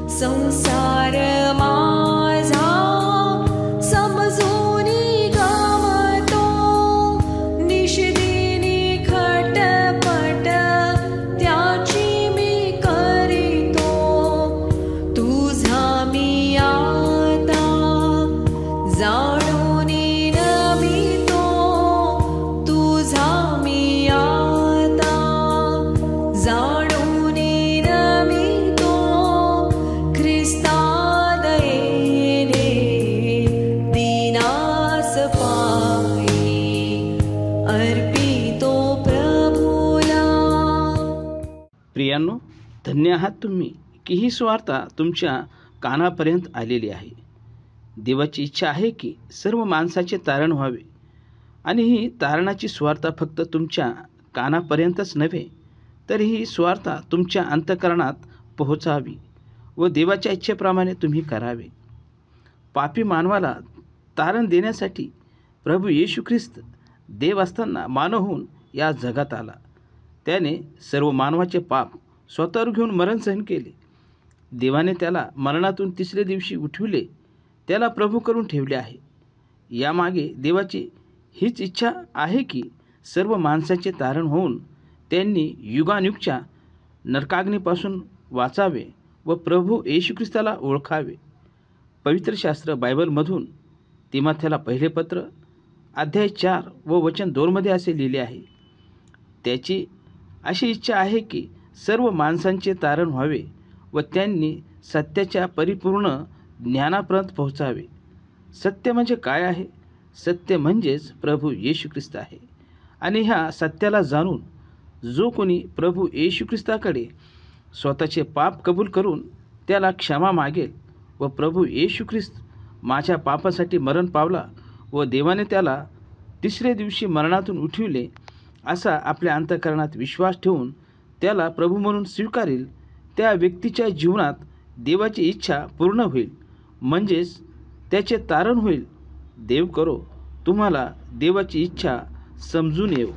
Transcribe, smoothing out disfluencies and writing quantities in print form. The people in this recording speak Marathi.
संसार माझा समजूनी गमतो, निषदिनी खटपट त्याची मी करीतो. तुझा मी आता जाणूनी नमितो, तुझा मी आता जाणूनी नमितो. ख्रिस्ता दयेने दीनास पायी अर्पितो प्रभूला. प्रियांनो, धन्य आहात तुम्ही की ही सुवार्ता तुमच्या कानापर्यंत आलेली आहे. देवाची इच्छा आहे की सर्व माणसाचे तारण व्हावे, आणि ही तारणाची सुवार्ता फक्त तुमच्या कानापर्यंतच नव्हे, तर ही सुवार्ता तुमच्या अंतःकरणात पोहोचावी व देवाच्या इच्छेप्रमाणे तुम्ही करावे. पापी मानवाला तारण देण्यासाठी प्रभू येशू ख्रिस्त देव असताना मानव होऊन या जगात आला. त्याने सर्व मानवाचे पाप स्वतःवर घेऊन मरण सहन केले. देवाने त्याला मरणातून तिसऱ्या दिवशी उठविले, त्याला प्रभू करून ठेवले आहे. यामागे देवाची हीच इच्छा आहे की सर्व माणसाचे तारण होऊन त्यांनी युगानुयुगच्या नरकाग्नीपासून वाचावे व प्रभू येशू ख्रिस्ताला ओळखावे. पवित्र शास्त्र बायबलमधून तिमोथेला पहिले पत्र अध्याय 4 व वचन 2 मध्ये असे लिहिले आहे, त्याची अशी इच्छा आहे की सर्व माणसांचे तारण व्हावे व त्यांनी सत्याच्या परिपूर्ण ज्ञानापर्यंत पोहोचावे. सत्य म्हणजे काय आहे? सत्य म्हणजेच प्रभू येशू ख्रिस्त आहे. आणि ह्या सत्याला जाणून जो कोणी प्रभू येशू ख्रिस्ताकडे स्वतःचे पाप कबूल करून त्याला क्षमा मागेल व प्रभू येशू ख्रिस्त माझ्या पापासाठी मरण पावला व देवाने त्याला तिसऱ्या दिवशी मरणातून उठविले असा आपल्या अंतःकरणात विश्वास ठेवून त्याला प्रभू म्हणून स्वीकारेल, त्या व्यक्तीच्या जीवनात देवाची इच्छा पूर्ण होईल, म्हणजेच त्याचे तारण होईल. देव करो तुम्हाला देवाची इच्छा समजून येऊ.